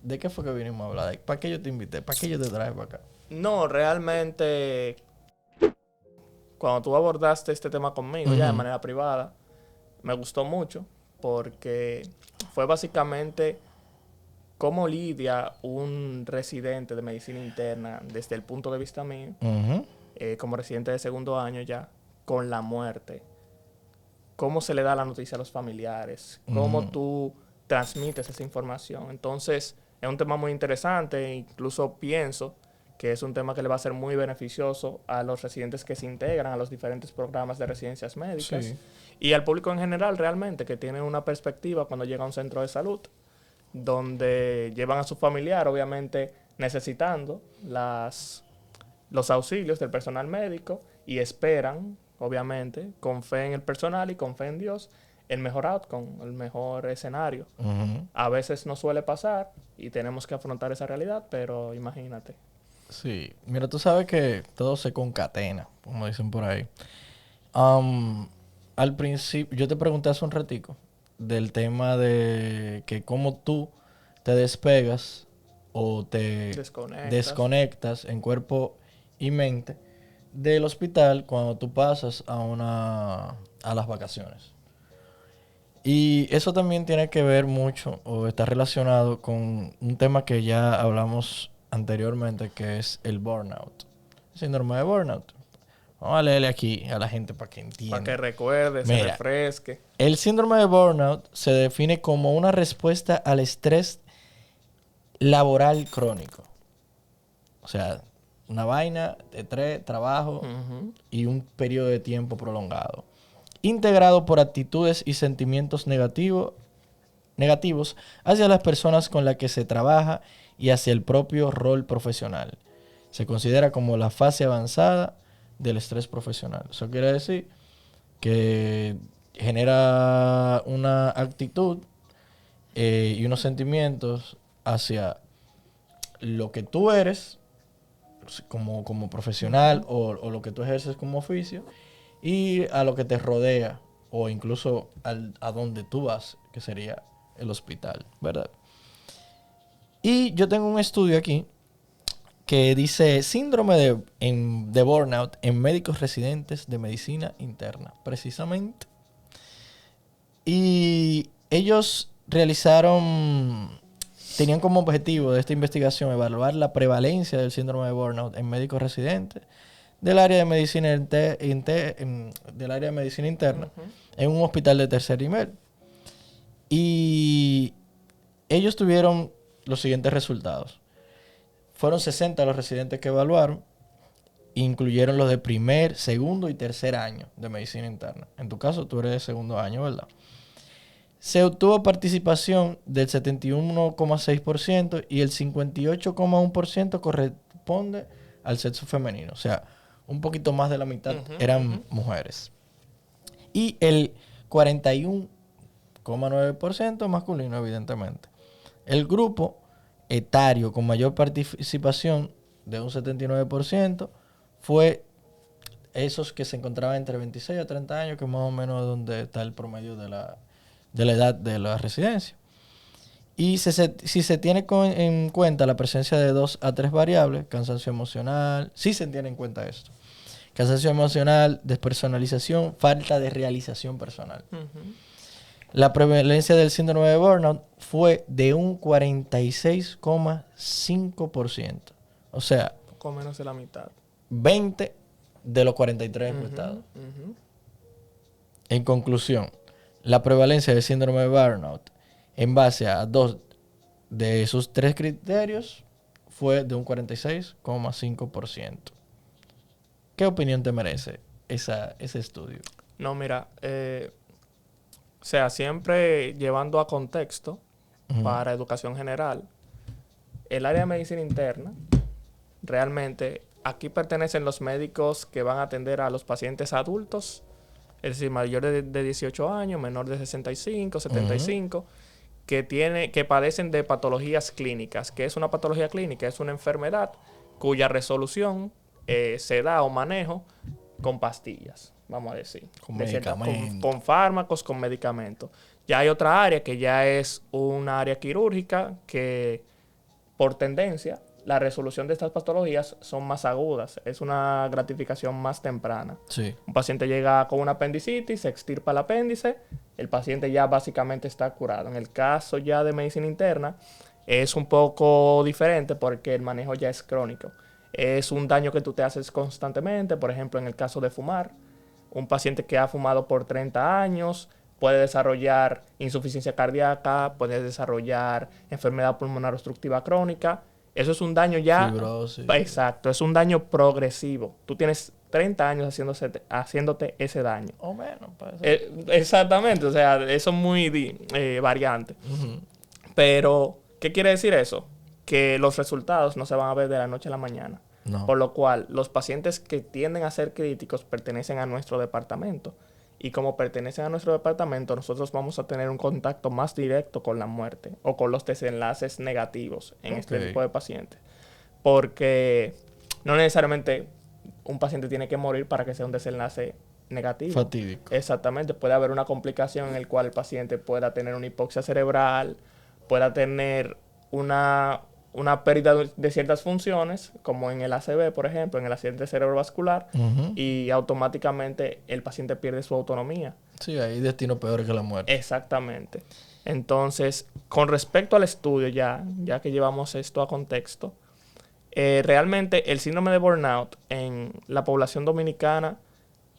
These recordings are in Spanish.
¿De qué fue que vinimos a hablar? ¿Para qué yo te invité? ¿Para qué yo te traje para acá? No, realmente, cuando tú abordaste este tema conmigo ya de manera privada, me gustó mucho porque fue básicamente cómo lidia un residente de medicina interna desde el punto de vista mío, como residente de segundo año ya, con la muerte. Cómo se le da la noticia a los familiares, cómo tú transmites esa información. Entonces, es un tema muy interesante e incluso pienso que es un tema que le va a ser muy beneficioso a los residentes que se integran a los diferentes programas de residencias médicas Sí. y al público en general realmente que tiene una perspectiva cuando llega a un centro de salud donde llevan a su familiar obviamente necesitando los auxilios del personal médico y esperan, obviamente, con fe en el personal y con fe en Dios, el mejor outcome, el mejor escenario. A veces no suele pasar y tenemos que afrontar esa realidad, pero imagínate. Sí. Mira, tú sabes que todo se concatena, como dicen por ahí. Al principio, yo te pregunté hace un ratico del tema de que cómo tú te despegas o te Desconectas. desconectas en cuerpo y mente del hospital cuando tú pasas a las vacaciones. Y eso también tiene que ver mucho o está relacionado con un tema que ya hablamos anteriormente, que es el burnout. El síndrome de burnout. Vamos a leerle aquí a la gente para que Para que entienda. recuerde, se Mira, refresque. el síndrome de burnout se define como una respuesta al estrés laboral crónico. O sea, una vaina de estrés, trabajo y un periodo de tiempo prolongado. Integrado por actitudes y sentimientos negativos hacia las personas con las que se trabaja y hacia el propio rol profesional. Se considera como la fase avanzada del estrés profesional. Eso quiere decir que genera una actitud y unos sentimientos hacia lo que tú eres como profesional o lo que tú ejerces como oficio y a lo que te rodea o incluso a donde tú vas, que sería el hospital, ¿verdad? Y yo tengo un estudio aquí que dice síndrome de burnout en médicos residentes de medicina interna, precisamente. Y ellos tenían como objetivo de esta investigación evaluar la prevalencia del síndrome de burnout en médicos residentes del área de medicina del área de medicina interna en un hospital de tercer nivel. Y ellos tuvieron los siguientes resultados. Fueron 60 los residentes que evaluaron, incluyeron los de primer, segundo y tercer año de medicina interna. En tu caso, tú eres de segundo año, ¿verdad? Se obtuvo participación del 71,6% y el 58,1% corresponde al sexo femenino. O sea, un poquito más de la mitad eran mujeres. Y el 41,9% masculino, evidentemente. El grupo etario con mayor participación de un 79% fue esos que se encontraban entre 26 a 30 años, que más o menos es donde está el promedio de la edad de la residencia. Y si se tiene en cuenta la presencia de 2 a 3 variables, cansancio emocional, sí se tiene en cuenta esto. Cansancio emocional, despersonalización, falta de realización personal. La prevalencia del síndrome de burnout fue de un 46,5%. O sea, Poco menos de la mitad. 20 de los 43 encuestados. En conclusión, la prevalencia del síndrome de burnout en base a 2 de sus 3 criterios fue de un 46,5%. ¿Qué opinión te merece ese estudio? No, mira, o sea, siempre llevando a contexto para educación general, el área de medicina interna, realmente aquí pertenecen los médicos que van a atender a los pacientes adultos, es decir, mayores de 18 años, menor de 65, 75, que padecen de patologías clínicas. ¿Qué es una patología clínica? Es una enfermedad cuya resolución se da o manejo con pastillas, vamos a decir. Con medicamentos. Con fármacos, con medicamentos. Ya hay otra área que ya es un área quirúrgica que por tendencia, la resolución de estas patologías son más agudas. Es una gratificación más temprana. Sí. Un paciente llega con una apendicitis, se extirpa el apéndice, el paciente ya básicamente está curado. En el caso ya de medicina interna, es un poco diferente porque el manejo ya es crónico. Es un daño que tú te haces constantemente. Por ejemplo, en el caso de fumar, un paciente que ha fumado por 30 años puede desarrollar insuficiencia cardíaca, puede desarrollar enfermedad pulmonar obstructiva crónica. Eso es un daño ya... Fibrosis. Exacto, es un daño progresivo. Tú tienes 30 años haciéndote ese daño. O menos, parece. Exactamente, o sea, eso es muy variante. Ujú. Pero, ¿qué quiere decir eso? Que los resultados no se van a ver de la noche a la mañana. No. Por lo cual, los pacientes que tienden a ser críticos pertenecen a nuestro departamento. Y como pertenecen a nuestro departamento, nosotros vamos a tener un contacto más directo con la muerte o con los desenlaces negativos en este tipo de pacientes. Porque no necesariamente un paciente tiene que morir para que sea un desenlace negativo. Fatídico. Exactamente. Puede haber una complicación en la cual el paciente pueda tener una hipoxia cerebral, pueda tener una pérdida de ciertas funciones, como en el ACV, por ejemplo, en el accidente cerebrovascular, y automáticamente el paciente pierde su autonomía. Sí, hay destino peor que la muerte. Exactamente. Entonces, con respecto al estudio, ya que llevamos esto a contexto, realmente el síndrome de burnout en la población dominicana,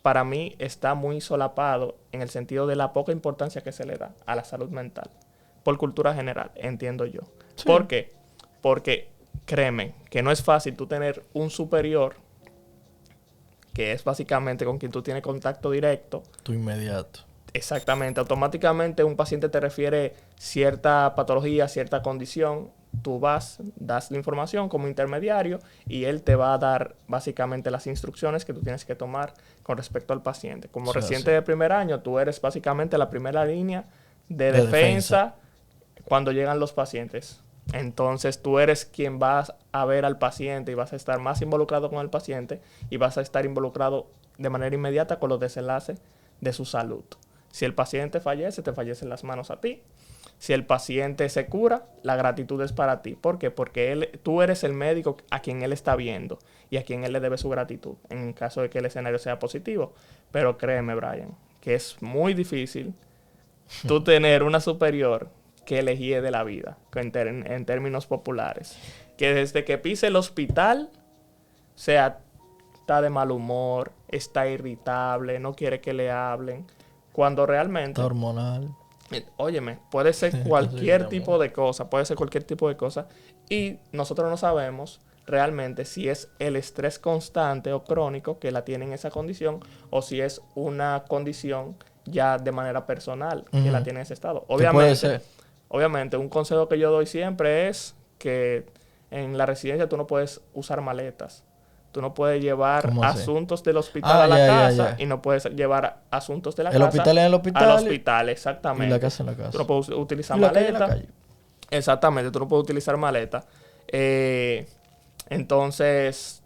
para mí, está muy solapado en el sentido de la poca importancia que se le da a la salud mental, por cultura general, entiendo yo. Sí. ¿Por qué? Porque, créeme, que no es fácil tú tener un superior, que es básicamente con quien tú tienes contacto directo. Tu inmediato. Exactamente. Automáticamente un paciente te refiere cierta patología, cierta condición. Tú das la información como intermediario y él te va a dar básicamente las instrucciones que tú tienes que tomar con respecto al paciente. Como residente de primer año, tú eres básicamente la primera línea de defensa cuando llegan los pacientes. Entonces tú eres quien vas a ver al paciente y vas a estar más involucrado con el paciente y vas a estar involucrado de manera inmediata con los desenlaces de su salud. Si el paciente fallece, te fallecen las manos a ti. Si el paciente se cura, la gratitud es para ti. ¿Por qué? Porque tú eres el médico a quien él está viendo y a quien él le debe su gratitud, en caso de que el escenario sea positivo. Pero créeme, Brian, que es muy difícil tú tener una superior que elegí de la vida, en términos populares. Que desde que pise el hospital, o sea, está de mal humor, está irritable, no quiere que le hablen. Cuando realmente... Está hormonal. Óyeme, puede ser cualquier tipo de cosa, puede ser cualquier tipo de cosa. Y nosotros no sabemos realmente si es el estrés constante o crónico que la tiene en esa condición o si es una condición ya de manera personal que la tiene en ese estado. Obviamente, un consejo que yo doy siempre es que en la residencia tú no puedes usar maletas. Tú no puedes llevar asuntos del hospital a la casa y no puedes llevar asuntos de la casa al hospital, exactamente. Y la casa en la casa. Tú no puedes utilizar maleta. Exactamente, tú no puedes utilizar maleta. Entonces,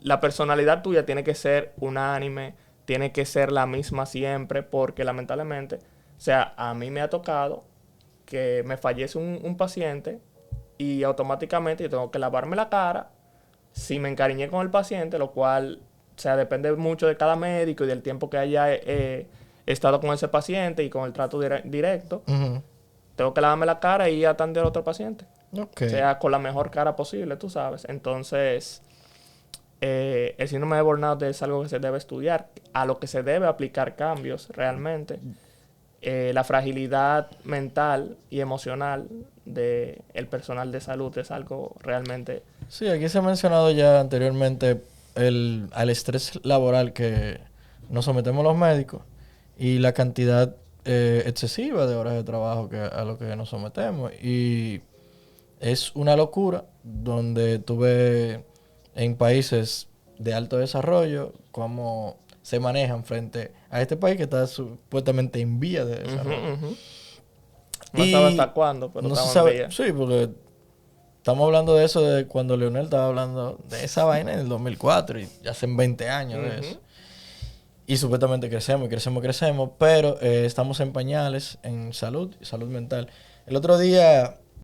la personalidad tuya tiene que ser unánime, tiene que ser la misma siempre, porque lamentablemente, o sea, a mí me ha tocado que me fallece un paciente y automáticamente yo tengo que lavarme la cara si me encariñé con el paciente, lo cual, o sea, depende mucho de cada médico y del tiempo que haya estado con ese paciente y con el trato directo. Tengo que lavarme la cara y atender a otro paciente. O sea, con la mejor cara posible, tú sabes. Entonces, el síndrome de burnout es algo que se debe estudiar, a lo que se debe aplicar cambios realmente. La fragilidad mental y emocional del personal de salud es algo realmente... Sí, aquí se ha mencionado ya anteriormente al estrés laboral que nos sometemos los médicos y la cantidad excesiva de horas de trabajo a lo que nos sometemos. Y es una locura donde tú ves en países de alto desarrollo cómo se manejan frente a este país que está supuestamente en vía de desarrollo. No sabe hasta cuándo, pero no estamos se sabe, en vía. Sí, porque estamos hablando de eso de cuando Leonel estaba hablando de esa vaina en el 2004 y ya hacen 20 años de eso. Y supuestamente crecemos, pero estamos en pañales en salud mental. El otro día